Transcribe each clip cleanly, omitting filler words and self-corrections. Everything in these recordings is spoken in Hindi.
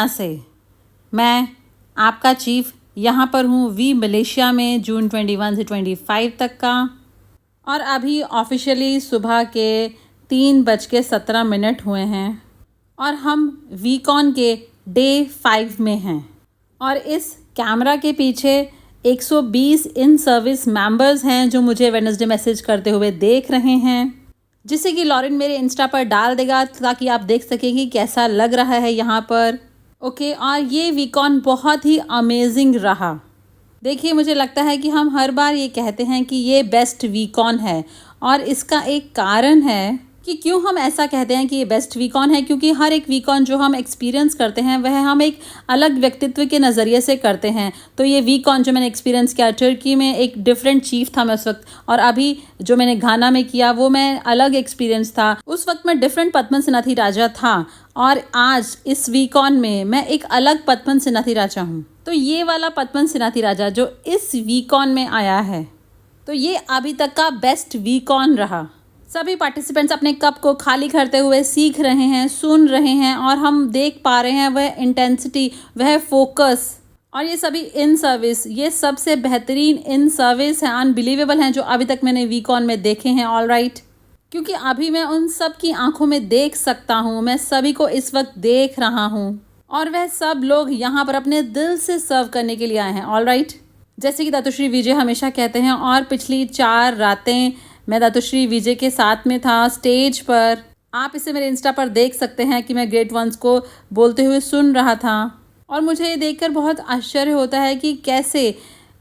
दुनिया से। मैं आपका चीफ यहाँ पर हूँ वी मलेशिया में जून 21 से 25 तक का, और अभी ऑफिशियली सुबह के 3:17 हुए हैं और हम वीकॉन के डे 5 में हैं। और इस कैमरा के पीछे 120 इन सर्विस मेंबर्स हैं जो मुझे वेडनेसडे मैसेज करते हुए देख रहे हैं, जिसे कि लॉरेन मेरे इंस्टा पर डाल देगा ताकि आप देख सकें कि कैसा लग रहा है यहाँ पर। ओके, और ये वीकॉन बहुत ही अमेजिंग रहा। देखिए, मुझे लगता है कि हम हर बार ये कहते हैं कि ये बेस्ट वीकॉन है, और इसका एक कारण है कि क्यों हम ऐसा कहते हैं कि ये बेस्ट वीकॉन है, क्योंकि हर एक वीकॉन जो हम एक्सपीरियंस करते हैं वह हम एक अलग व्यक्तित्व के नज़रिए से करते हैं। तो ये वीकॉन जो मैंने एक्सपीरियंस किया टर्की में, एक डिफरेंट चीफ था मैं उस वक्त, और अभी जो मैंने घाना में किया वो मैं अलग एक्सपीरियंस था। उस वक्त मैं डिफरेंट पद्मन सेनाथी राजा था, और आज इस वीकॉन में मैं एक अलग पद्मन सेनाथी राजा हूँ। तो ये वाला पद्मन सेनाथी राजा जो इस वीकॉन में आया है, तो ये अभी तक का बेस्ट वीकॉन रहा। सभी पार्टिसिपेंट्स अपने कप को खाली करते हुए सीख रहे हैं, सुन रहे हैं, और हम देख पा रहे हैं वह इंटेंसिटी, वह फोकस, और ये सभी इन सर्विस, ये सबसे बेहतरीन इन सर्विस हैं, अनबिलीवेबल हैं जो अभी तक मैंने वीकॉन में देखे हैं। ऑल राइट, क्योंकि अभी मैं उन सब की आंखों में देख सकता हूँ, मैं सभी को इस वक्त देख रहा हूँ, और वह सब लोग यहाँ पर अपने दिल से सर्व करने के लिए आए हैं। ऑल राइट, जैसे कि दातुश्री विजय हमेशा कहते हैं, और पिछली 4 रातें मैं दातुश्री विजय के साथ में था स्टेज पर। आप इसे मेरे इंस्टा पर देख सकते हैं कि मैं ग्रेट वंस को बोलते हुए सुन रहा था, और मुझे ये देखकर बहुत आश्चर्य होता है कि कैसे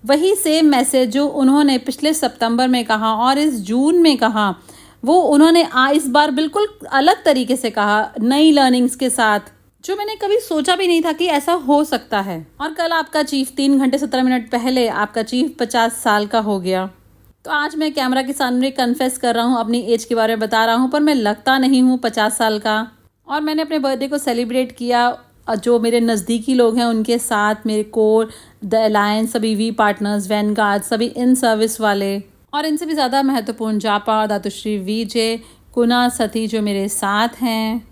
वही सेम मैसेज जो उन्होंने पिछले सितंबर में कहा और इस जून में कहा, वो उन्होंने इस बार बिल्कुल अलग तरीके से कहा, नई लर्निंग्स के साथ, जो मैंने कभी सोचा भी नहीं था कि ऐसा हो सकता है। और कल आपका चीफ 3 घंटे 17 मिनट पहले आपका चीफ 50 साल का हो गया। तो आज मैं कैमरा के सामने कन्फेस कर रहा हूँ, अपनी एज के बारे में बता रहा हूँ, पर मैं लगता नहीं हूँ 50 साल का। और मैंने अपने बर्थडे को सेलिब्रेट किया जो मेरे नज़दीकी लोग हैं उनके साथ, मेरे कोर, द अलायंस, सभी वी पार्टनर्स, वैनगार्ड, सभी इन सर्विस वाले, और इनसे भी ज़्यादा महत्वपूर्ण जापा, दातुश्री विजय, कुना सती जो मेरे साथ हैं।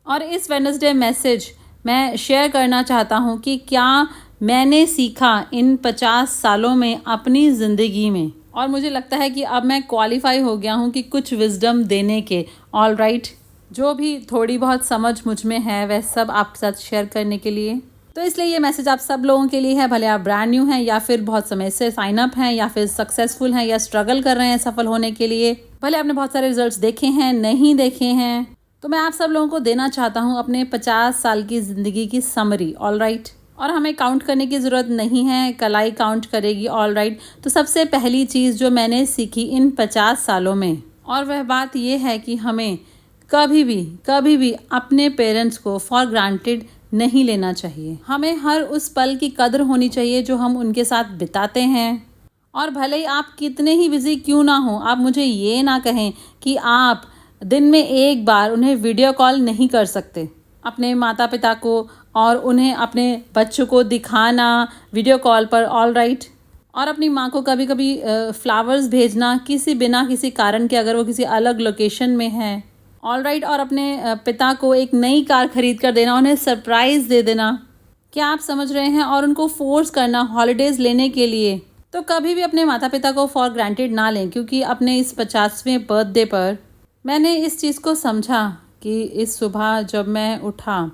और इस वेडनेसडे मैसेज मैं शेयर करना चाहता हूँ कि क्या मैंने सीखा इन 50 सालों में अपनी ज़िंदगी में, और मुझे लगता है कि अब मैं क्वालिफाई हो गया हूँ कि कुछ विजडम देने के। ऑल राइट, जो भी थोड़ी बहुत समझ मुझ में है वह सब आपके साथ शेयर करने के लिए। तो इसलिए ये मैसेज आप सब लोगों के लिए है, भले आप ब्रांड न्यू हैं या फिर बहुत समय से साइन अप हैं या फिर सक्सेसफुल हैं या स्ट्रगल कर रहे हैं सफल होने के लिए, भले आपने बहुत सारे रिजल्ट्स देखे हैं, नहीं देखे हैं, तो मैं आप सब लोगों को देना चाहता हूँ अपने 50 साल की ज़िंदगी की समरी। ऑल राइट, और हमें काउंट करने की ज़रूरत नहीं है, कलाई काउंट करेगी। ऑल राइट, तो सबसे पहली चीज़ जो मैंने सीखी इन 50 सालों में, और वह बात यह है कि हमें कभी भी अपने पेरेंट्स को फॉर ग्रांटेड नहीं लेना चाहिए। हमें हर उस पल की कदर होनी चाहिए जो हम उनके साथ बिताते हैं। और भले ही आप कितने ही बिजी क्यों ना हो, आप मुझे ये ना कहें कि आप दिन में एक बार उन्हें वीडियो कॉल नहीं कर सकते, अपने माता पिता को, और उन्हें अपने बच्चों को दिखाना वीडियो कॉल पर। ऑल राइट, और अपनी माँ को कभी कभी फ्लावर्स भेजना बिना किसी कारण के, अगर वो किसी अलग लोकेशन में है। ऑल राइट, और अपने पिता को एक नई कार खरीद कर देना, उन्हें सरप्राइज़ दे देना। क्या आप समझ रहे हैं? और उनको फोर्स करना हॉलीडेज़ लेने के लिए। तो कभी भी अपने माता पिता को फॉर ग्रांटेड ना लें, क्योंकि अपने इस 50वें बर्थडे पर मैंने इस चीज़ को समझा कि इस सुबह जब मैं उठा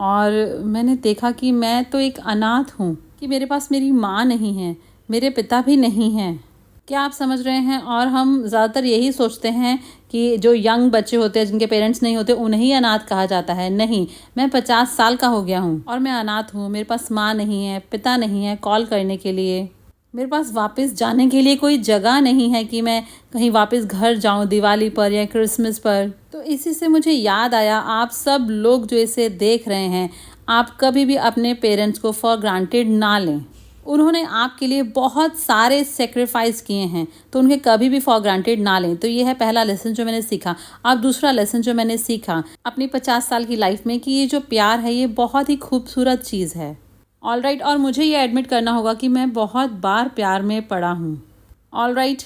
और मैंने देखा कि मैं तो एक अनाथ हूँ, कि मेरे पास मेरी माँ नहीं है, मेरे पिता भी नहीं हैं। क्या आप समझ रहे हैं? और हम ज़्यादातर यही सोचते हैं कि जो यंग बच्चे होते हैं जिनके पेरेंट्स नहीं होते उन्हें ही अनाथ कहा जाता है। नहीं, मैं 50 साल का हो गया हूँ और मैं अनाथ हूँ। मेरे पास माँ नहीं है, पिता नहीं है कॉल करने के लिए, मेरे पास वापस जाने के लिए कोई जगह नहीं है कि मैं कहीं वापस घर जाऊं दिवाली पर या क्रिसमस पर। तो इसी से मुझे याद आया, आप सब लोग जो इसे देख रहे हैं, आप कभी भी अपने पेरेंट्स को फॉर ग्रांटेड ना लें। उन्होंने आपके लिए बहुत सारे सेक्रीफाइस किए हैं, तो उनके कभी भी फॉर ग्रांटेड ना लें। तो ये है पहला लेसन जो मैंने सीखा। अब दूसरा लेसन जो मैंने सीखा अपनी 50 साल की लाइफ में, कि ये जो प्यार है ये बहुत ही खूबसूरत चीज़ है। ऑल राइट, और मुझे ये एडमिट करना होगा कि मैं बहुत बार प्यार में पड़ा हूँ। ऑल राइट,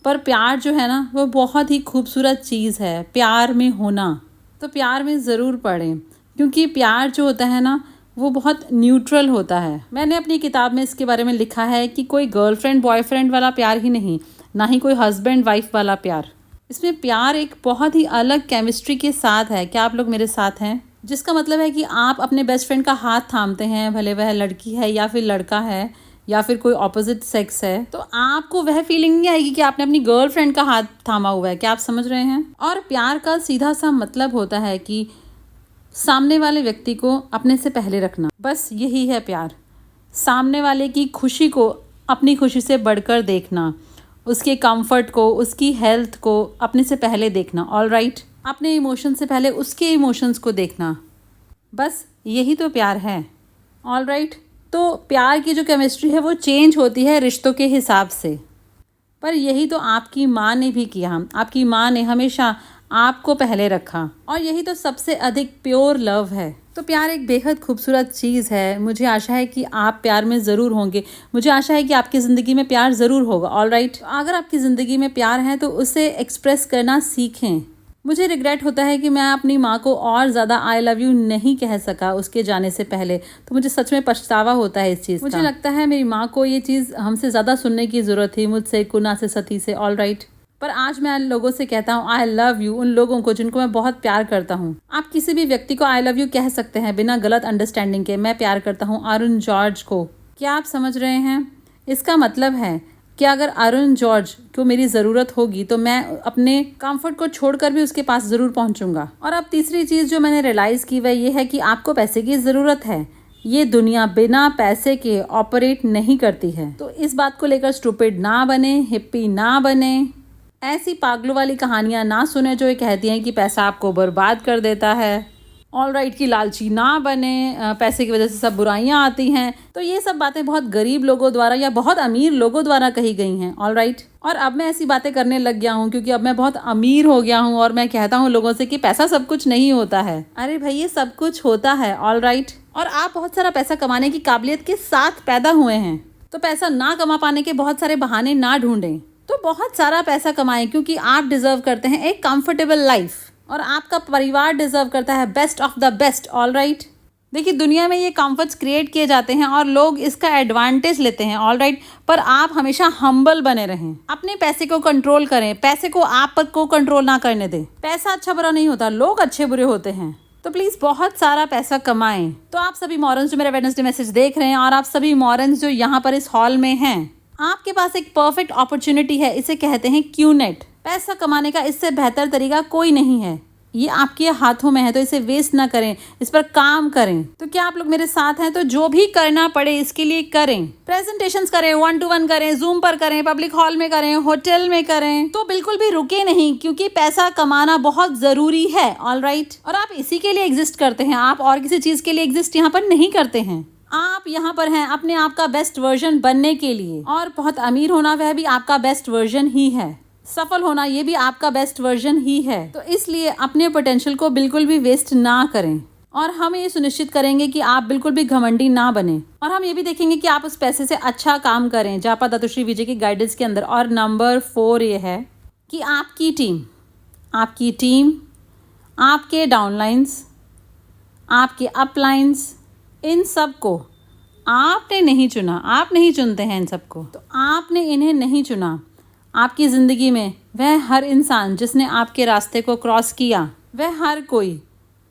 पर प्यार जो है ना वो बहुत ही खूबसूरत चीज़ है। प्यार में होना, तो प्यार में ज़रूर पड़ें, क्योंकि प्यार जो होता है ना वो बहुत न्यूट्रल होता है। मैंने अपनी किताब में इसके बारे में लिखा है कि कोई गर्लफ्रेंड बॉयफ्रेंड वाला प्यार ही नहीं, ना ही कोई हस्बैंड वाइफ वाला प्यार। इसमें प्यार एक बहुत ही अलग केमिस्ट्री के साथ है। क्या आप लोग मेरे साथ हैं? जिसका मतलब है कि आप अपने बेस्ट फ्रेंड का हाथ थामते हैं, भले वह लड़की है या फिर लड़का है या फिर कोई ऑपोजिट सेक्स है, तो आपको वह फीलिंग नहीं आएगी कि आपने अपनी गर्लफ्रेंड का हाथ थामा हुआ है। क्या आप समझ रहे हैं? और प्यार का सीधा सा मतलब होता है कि सामने वाले व्यक्ति को अपने से पहले रखना। बस यही है प्यार। सामने वाले की खुशी को अपनी खुशी से बढ़कर देखना, उसके कंफर्ट को, उसकी हेल्थ को अपने से पहले देखना। ऑल राइट, अपने इमोशन से पहले उसके इमोशंस को देखना। बस यही तो प्यार है। ऑल राइट, तो प्यार की जो केमिस्ट्री है वो चेंज होती है रिश्तों के हिसाब से। पर यही तो आपकी माँ ने भी किया। आपकी माँ ने हमेशा आपको पहले रखा और यही तो सबसे अधिक प्योर लव है। तो प्यार एक बेहद खूबसूरत चीज़ है। मुझे आशा है कि आप प्यार में ज़रूर होंगे। मुझे आशा है कि आपकी ज़िंदगी में प्यार ज़रूर होगा। ऑल राइट, अगर आपकी ज़िंदगी में प्यार है तो उसे एक्सप्रेस करना सीखें। मुझे रिग्रेट होता है कि मैं अपनी माँ को और ज़्यादा आई लव यू नहीं कह सका उसके जाने से पहले, तो मुझे सच में पछतावा होता है इस चीज़ का। मुझे लगता है मेरी माँ को ये चीज़ हमसे ज़्यादा सुनने की ज़रूरत थी, मुझसे, कुना से, सती से। ऑल राइट, पर आज मैं लोगों से कहता हूँ आई लव यू, उन लोगों को जिनको मैं बहुत प्यार करता हूँ। आप किसी भी व्यक्ति को आई लव यू कह सकते हैं बिना गलत अंडरस्टैंडिंग के। मैं प्यार करता हूँ अरुण जॉर्ज को। क्या आप समझ रहे हैं? इसका मतलब है कि अगर अरुण जॉर्ज को मेरी ज़रूरत होगी तो मैं अपने कंफर्ट को छोड़कर भी उसके पास ज़रूर पहुंचूंगा। और अब तीसरी चीज़ जो मैंने रियलाइज़ की वह ये है कि आपको पैसे की ज़रूरत है। ये दुनिया बिना पैसे के ऑपरेट नहीं करती है। तो इस बात को लेकर स्टूपिड ना बने, हिप्पी ना बने, ऐसी पागलों वाली कहानियाँ ना सुने जो ये कहती हैं कि पैसा आपको बर्बाद कर देता है। ऑल राइट, की लालची ना बने, पैसे की वजह से सब बुराइयां आती हैं। तो ये सब बातें बहुत गरीब लोगों द्वारा या बहुत अमीर लोगों द्वारा कही गई हैं। ऑल राइट, और अब मैं ऐसी बातें करने लग गया हूँ क्योंकि अब मैं बहुत अमीर हो गया हूँ और मैं कहता हूँ लोगों से कि पैसा सब कुछ नहीं होता है। अरे भाई, ये सब कुछ होता है। ऑल राइट, और आप बहुत सारा पैसा कमाने की काबिलियत के साथ पैदा हुए हैं, तो पैसा ना कमा पाने के बहुत सारे बहाने ना ढूंढें। तो बहुत सारा पैसा कमाएं क्योंकि आप डिजर्व करते हैं एक कंफर्टेबल लाइफ और आपका परिवार डिजर्व करता है best of the best. All right, देखिए दुनिया में ये कंफर्ट्स क्रिएट किए जाते हैं और लोग इसका एडवांटेज लेते हैं। ऑल राइट, पर आप हमेशा हम्बल बने रहें, अपने पैसे को कंट्रोल करें, पैसे को आप को कंट्रोल ना करने दें। पैसा अच्छा बुरा नहीं होता, लोग अच्छे बुरे होते हैं। तो प्लीज़ बहुत सारा पैसा कमाएं। तो आप सभी मॉरन्स जो मेरा वेडनेसडे मैसेज देख रहे हैं और आप सभी मॉरन्स जो यहाँ पर इस हॉल में हैं, आपके पास एक परफेक्ट अपॉर्चुनिटी है। इसे कहते हैं क्यूनेट। पैसा कमाने का इससे बेहतर तरीका कोई नहीं है। ये आपके हाथों में है, तो इसे वेस्ट ना करें, इस पर काम करें। तो क्या आप लोग मेरे साथ हैं? तो जो भी करना पड़े इसके लिए करें। प्रेजेंटेशंस करें, 1-to-1 करें, जूम पर करें, पब्लिक हॉल में करें, होटल में करें। तो बिल्कुल भी रुके नहीं, क्योंकि पैसा कमाना बहुत जरूरी है। ऑल राइट, और आप इसी के लिए एग्जिस्ट करते हैं। आप और किसी चीज के लिए एग्जिस्ट यहाँ पर नहीं करते हैं। आप यहाँ पर हैं अपने आप का बेस्ट वर्जन बनने के लिए। और बहुत अमीर होना वह भी आपका बेस्ट वर्जन ही है। सफल होना ये भी आपका बेस्ट वर्जन ही है। तो इसलिए अपने पोटेंशियल को बिल्कुल भी वेस्ट ना करें। और हम ये सुनिश्चित करेंगे कि आप बिल्कुल भी घमंडी ना बने। और हम ये भी देखेंगे कि आप उस पैसे से अच्छा काम करें जापा दातुश्री विजय की गाइडेंस के अंदर। और नंबर 4 ये है कि आपकी टीम, आपके डाउनलाइंस, आपके अपलाइंस, इन सब को आपने नहीं चुना। आप नहीं चुनते हैं इन सबको, तो आपने इन्हें नहीं चुना। आपकी ज़िंदगी में वह हर इंसान जिसने आपके रास्ते को क्रॉस किया, वह हर कोई,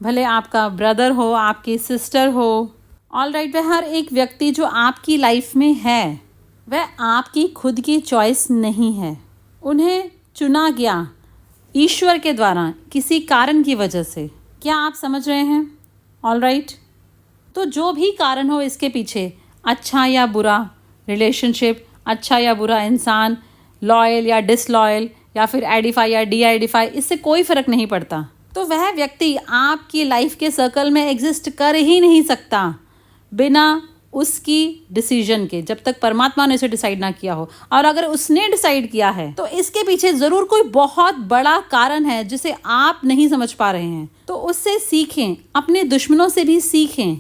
भले आपका ब्रदर हो, आपकी सिस्टर हो, ऑल राइट, वह हर एक व्यक्ति जो आपकी लाइफ में है, वह आपकी खुद की चॉइस नहीं है। उन्हें चुना गया ईश्वर के द्वारा किसी कारण की वजह से। क्या आप समझ रहे हैं? ऑल राइट, तो जो भी कारण हो इसके पीछे, अच्छा या बुरा रिलेशनशिप, अच्छा या बुरा इंसान, लॉयल या डिसलॉयल, या फिर एडिफाई या डी आइडिफाई, इससे कोई फ़र्क नहीं पड़ता। तो वह व्यक्ति आपकी लाइफ के सर्कल में एग्जिस्ट कर ही नहीं सकता बिना उसकी डिसीजन के, जब तक परमात्मा ने उसे डिसाइड ना किया हो। और अगर उसने डिसाइड किया है तो इसके पीछे ज़रूर कोई बहुत बड़ा कारण है जिसे आप नहीं समझ पा रहे हैं। तो उससे सीखें, अपने दुश्मनों से भी सीखें,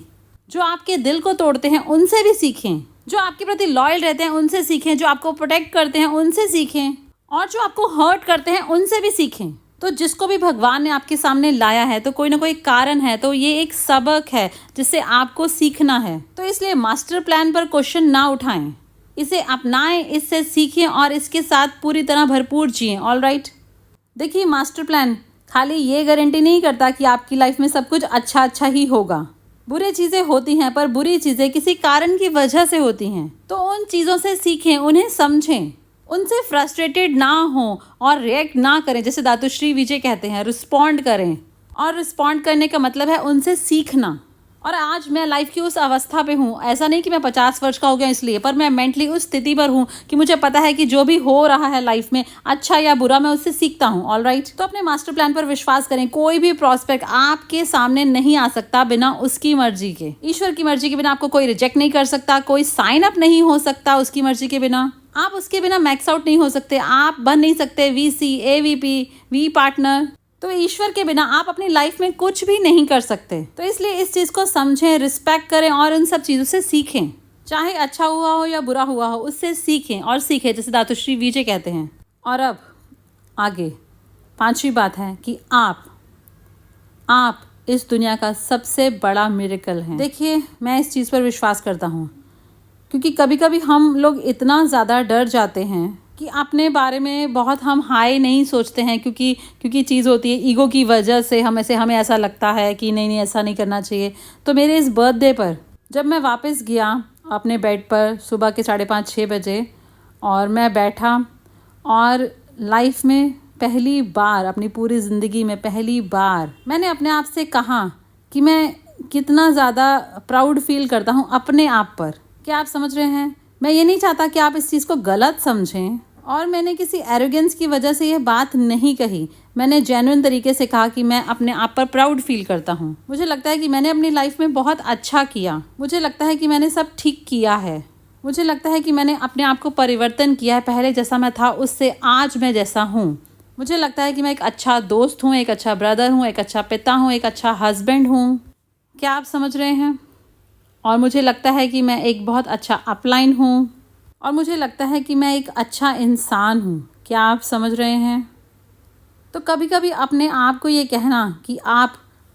जो आपके दिल को तोड़ते हैं उनसे भी सीखें, जो आपके प्रति लॉयल रहते हैं उनसे सीखें, जो आपको प्रोटेक्ट करते हैं उनसे सीखें, और जो आपको हर्ट करते हैं उनसे भी सीखें। तो जिसको भी भगवान ने आपके सामने लाया है तो कोई ना कोई कारण है, तो ये एक सबक है जिससे आपको सीखना है। तो इसलिए मास्टर प्लान पर क्वेश्चन ना उठाएं, इसे अपनाएं, इससे सीखें और इसके साथ पूरी तरह भरपूर जिएं। All right. देखिए, मास्टर प्लान खाली ये गारंटी नहीं करता कि आपकी लाइफ में सब कुछ अच्छा अच्छा ही होगा। बुरी चीज़ें होती हैं, पर बुरी चीज़ें किसी कारण की वजह से होती हैं। तो उन चीज़ों से सीखें, उन्हें समझें, उनसे फ्रस्ट्रेटेड ना हो और रिएक्ट ना करें। जैसे दातुश्री विजय कहते हैं, रिस्पॉन्ड करें। और रिस्पॉन्ड करने का मतलब है उनसे सीखना। और आज मैं लाइफ की उस अवस्था पे हूँ, ऐसा नहीं कि मैं 50 वर्ष का हो गया इसलिए, पर मैं मेंटली उस स्थिति पर हूँ कि मुझे पता है कि जो भी हो रहा है लाइफ में, अच्छा या बुरा, मैं उससे सीखता हूँ। All right. तो अपने मास्टर प्लान पर विश्वास करें। कोई भी प्रॉस्पेक्ट आपके सामने नहीं आ सकता बिना उसकी मर्जी के। ईश्वर की मर्जी के बिना आपको कोई रिजेक्ट नहीं कर सकता, कोई साइन अप नहीं हो सकता उसकी मर्जी के बिना। आप उसके बिना मैक्स आउट नहीं हो सकते, आप बन नहीं सकते VC, AVP, वी पार्टनर। तो ईश्वर के बिना आप अपनी लाइफ में कुछ भी नहीं कर सकते। तो इसलिए इस चीज़ को समझें, रिस्पेक्ट करें और उन सब चीज़ों से सीखें। चाहे अच्छा हुआ हो या बुरा हुआ हो, उससे सीखें और सीखें, जैसे दातुश्री विजय कहते हैं। और अब आगे 5वीं बात है कि आप इस दुनिया का सबसे बड़ा मिरेकल हैं। देखिए, मैं इस चीज़ पर विश्वास करता हूँ क्योंकि कभी कभी हम लोग इतना ज़्यादा डर जाते हैं कि अपने बारे में बहुत हम हाई नहीं सोचते हैं, क्योंकि चीज़ होती है ईगो की वजह से हमें ऐसा लगता है कि नहीं ऐसा नहीं करना चाहिए। तो मेरे इस बर्थडे पर जब मैं वापस गया अपने बेड पर सुबह के 5:30-6 बजे, और मैं बैठा और लाइफ में पहली बार, अपनी पूरी ज़िंदगी में पहली बार मैंने अपने आप से कहा कि मैं कितना ज़्यादा प्राउड फील करता हूँ अपने आप पर। क्या आप समझ रहे हैं? मैं ये नहीं चाहता कि आप इस चीज़ को गलत समझें, और मैंने किसी एरोगेंस की वजह से ये बात नहीं कही। मैंने जेन्युइन तरीके से कहा कि मैं अपने आप पर प्राउड फील करता हूँ। मुझे लगता है कि मैंने अपनी लाइफ में बहुत अच्छा किया। मुझे लगता है कि मैंने सब ठीक किया है। मुझे लगता है कि मैंने अपने आप को परिवर्तन किया है। पहले जैसा मैं था उससे आज मैं जैसा हूँ। मुझे लगता है कि मैं एक अच्छा दोस्त हूँ, एक अच्छा ब्रदर हूँ, एक अच्छा पिता हूँ, एक अच्छा हस्बैंड हूँ। क्या आप समझ रहे हैं? और मुझे लगता है कि मैं एक बहुत अच्छा अपलाइन हूँ, और मुझे लगता है कि मैं एक अच्छा इंसान हूँ। क्या आप समझ रहे हैं? तो कभी कभी अपने आप को ये कहना कि आप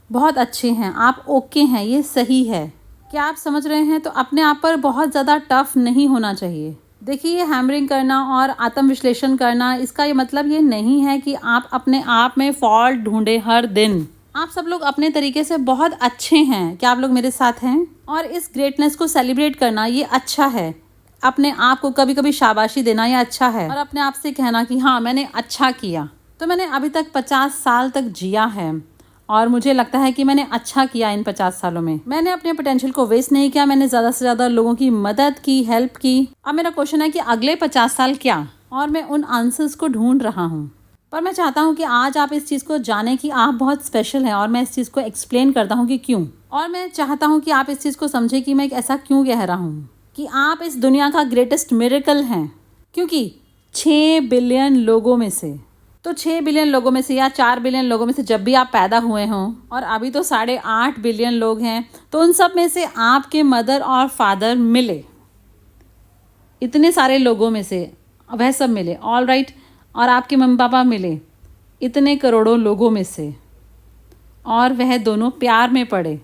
बहुत अच्छे हैं, आप ओके हैं, ये सही है। क्या आप समझ रहे हैं? तो अपने आप पर बहुत ज़्यादा टफ नहीं होना चाहिए। देखिए, ये हैमरिंग करना और आत्मविश्लेषण करना, इसका ये मतलब ये नहीं है कि आप अपने आप में फॉल्ट ढूंढें हर दिन। आप सब लोग अपने तरीके से बहुत अच्छे हैं। क्या आप लोग मेरे साथ हैं? और इस ग्रेटनेस को सेलिब्रेट करना ये अच्छा है। अपने आप को कभी कभी शाबाशी देना ये अच्छा है, और अपने आप से कहना कि हाँ, मैंने अच्छा किया। तो मैंने अभी तक 50 साल तक जिया है, और मुझे लगता है कि मैंने अच्छा किया। इन 50 सालों में मैंने अपने पोटेंशियल को वेस्ट नहीं किया। मैंने ज़्यादा से ज़्यादा लोगों की मदद की, हेल्प की। अब मेरा क्वेश्चन है कि अगले 50 साल क्या, और मैं उन आंसर्स को ढूंढ रहा हूँ। पर मैं चाहता हूँ कि आज आप इस चीज़ को जानें कि आप बहुत स्पेशल हैं, और मैं इस चीज़ को एक्सप्लेन करता हूँ कि क्यों। और मैं चाहता हूँ कि आप इस चीज़ को समझें कि मैं ऐसा क्यों कह रहा हूँ कि आप इस दुनिया का ग्रेटेस्ट मिरेकल हैं। क्योंकि 6 बिलियन लोगों में से, तो 6 बिलियन लोगों में से या 4 बिलियन लोगों में से जब भी आप पैदा हुए हों, और अभी तो 8.5 बिलियन लोग हैं, तो उन सब में से आपके मदर और फादर मिले। इतने सारे लोगों में से वह सब मिले, ऑल राइट। और आपके मम्मी पापा मिले इतने करोड़ों लोगों में से, और वह दोनों प्यार में पड़े।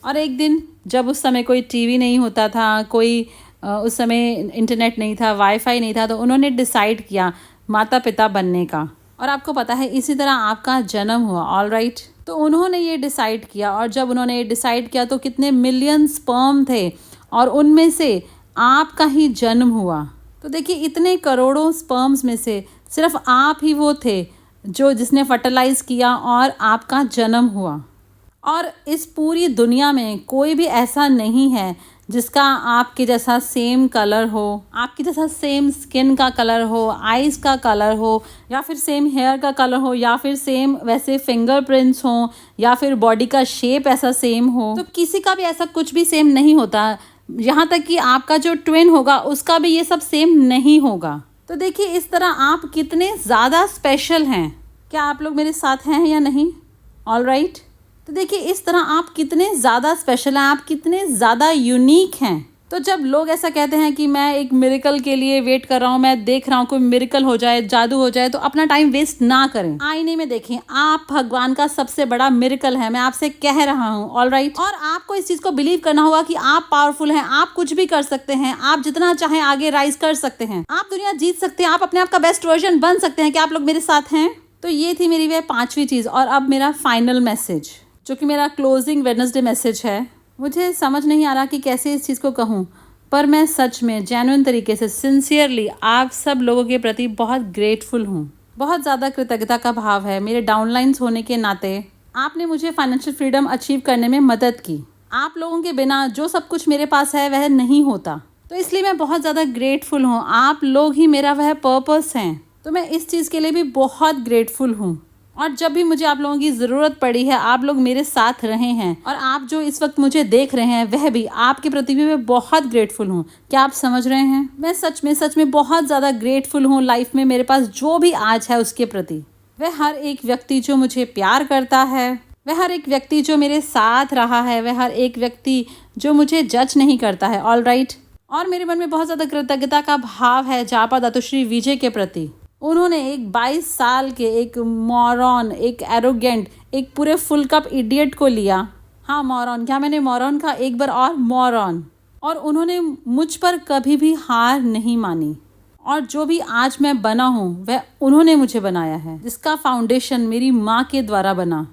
और एक दिन, जब उस समय कोई टीवी नहीं होता था, कोई उस समय इंटरनेट नहीं था, वाईफाई नहीं था, तो उन्होंने डिसाइड किया माता पिता बनने का। और आपको पता है, इसी तरह आपका जन्म हुआ। All right. तो उन्होंने ये डिसाइड किया, और जब उन्होंने ये डिसाइड किया तो कितने मिलियन स्पर्म थे, और उनमें से आपका ही जन्म हुआ। तो देखिए, इतने करोड़ों स्पर्म्स में से सिर्फ आप ही वो थे जिसने फर्टिलाइज किया और आपका जन्म हुआ। और इस पूरी दुनिया में कोई भी ऐसा नहीं है जिसका आपके जैसा सेम कलर हो, आपके जैसा सेम स्किन का कलर हो, आईज़ का कलर हो, या फिर सेम हेयर का कलर हो, या फिर सेम वैसे फिंगरप्रिंट्स हो, या फिर बॉडी का शेप ऐसा सेम हो। तो किसी का भी ऐसा कुछ भी सेम नहीं होता। यहाँ तक कि आपका जो ट्विन होगा उसका भी ये सब सेम नहीं होगा। तो देखिए, इस तरह आप कितने ज़्यादा स्पेशल हैं। क्या आप लोग मेरे साथ हैं या नहीं? All right. तो देखिए, इस तरह आप कितने ज़्यादा स्पेशल हैं, आप कितने ज़्यादा यूनिक हैं। तो जब लोग ऐसा कहते हैं कि मैं एक मिरेकल के लिए वेट कर रहा हूँ, मैं देख रहा हूँ कोई मिरेकल हो जाए, जादू हो जाए, तो अपना टाइम वेस्ट ना करें, आईने में देखें, आप भगवान का सबसे बड़ा मिरेकल है, मैं आपसे कह रहा हूँ। ऑलराइट, और आपको इस चीज को बिलीव करना होगा कि आप पावरफुल हैं, आप कुछ भी कर सकते हैं, आप जितना चाहें आगे राइज कर सकते हैं, आप दुनिया जीत सकते हैं, आप अपने आप का बेस्ट वर्जन बन सकते हैं। क्या आप लोग मेरे साथ हैं? तो ये थी मेरी वह 5वीं चीज। और अब मेरा फाइनल मैसेज, जो कि मेरा क्लोजिंग वेडनेसडे मैसेज है। मुझे समझ नहीं आ रहा कि कैसे इस चीज़ को कहूँ, पर मैं सच में जेन्युइन तरीके से सिंसियरली आप सब लोगों के प्रति बहुत ग्रेटफुल हूँ। बहुत ज़्यादा कृतज्ञता का भाव है मेरे डाउनलाइंस होने के नाते। आपने मुझे फाइनेंशियल फ्रीडम अचीव करने में मदद की। आप लोगों के बिना जो सब कुछ मेरे पास है वह नहीं होता, तो इसलिए मैं बहुत ज़्यादा ग्रेटफुल हूँ। आप लोग ही मेरा वह पर्पस हैं, तो मैं इस चीज़ के लिए भी बहुत ग्रेटफुल हूँ। और जब भी मुझे आप लोगों की ज़रूरत पड़ी है, आप लोग मेरे साथ रहे हैं, और आप जो इस वक्त मुझे देख रहे हैं वह भी, आपके प्रति भी मैं बहुत ग्रेटफुल हूँ। क्या आप समझ रहे हैं? मैं सच में बहुत ज़्यादा ग्रेटफुल हूँ लाइफ में मेरे पास जो भी आज है उसके प्रति। वह हर एक व्यक्ति जो मुझे प्यार करता है, वह हर एक व्यक्ति जो मेरे साथ रहा है, वह हर एक व्यक्ति जो मुझे जज नहीं करता है। ऑलराइट, और मेरे मन में बहुत ज़्यादा कृतज्ञता का भाव है जापा दातुश्री विजय के प्रति। उन्होंने एक 22 साल के एक मॉरॉन, एक एरोगेंट, एक पूरे फुल कप इडियट को लिया। हाँ, मॉरॉन, क्या मैंने मॉरॉन कहा? एक बार और, मॉरॉन। और उन्होंने मुझ पर कभी भी हार नहीं मानी, और जो भी आज मैं बना हूँ वह उन्होंने मुझे बनाया है, जिसका फाउंडेशन मेरी माँ के द्वारा बना।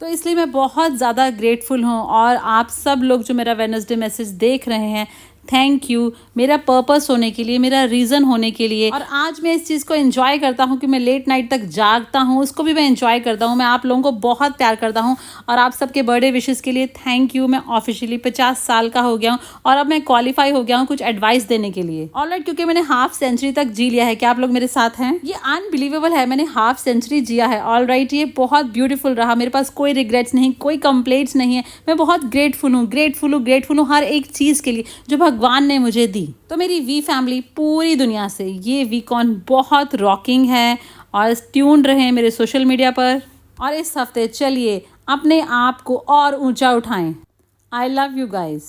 तो इसलिए मैं बहुत ज़्यादा ग्रेटफुल हूँ। और आप सब लोग जो मेरा वेडनेसडे मैसेज देख रहे हैं, थैंक यू मेरा पर्पस होने के लिए, मेरा रीज़न होने के लिए। और आज मैं इस चीज़ को एंजॉय करता हूँ कि मैं लेट नाइट तक जागता हूँ, उसको भी मैं एंजॉय करता हूँ। मैं आप लोगों को बहुत प्यार करता हूँ, और आप सबके बर्थडे विशेस के लिए थैंक यू। मैं ऑफिशियली 50 साल का हो गया हूँ, और अब मैं क्वालिफाई हो गया हूँ कुछ एडवाइस देने के लिए। ऑलराइट, क्योंकि मैंने हाफ सेंचुरी तक जी लिया है। क्या आप लोग मेरे साथ हैं? ये अनबिलीवेबल है, मैंने हाफ सेंचुरी जिया है। ऑलराइट, ये बहुत ब्यूटीफुल रहा, मेरे पास कोई रिग्रेट्स नहीं, कोई कंप्लेंट्स नहीं है। मैं बहुत ग्रेटफुल हूँ हर एक चीज़ के लिए जो भगवान ने मुझे दी। तो मेरी वी फैमिली पूरी दुनिया से, ये वीकॉन बहुत रॉकिंग है, और ट्यून्ड रहें मेरे सोशल मीडिया पर। और इस हफ्ते चलिए अपने आप को और ऊंचा उठाएं। I love you guys.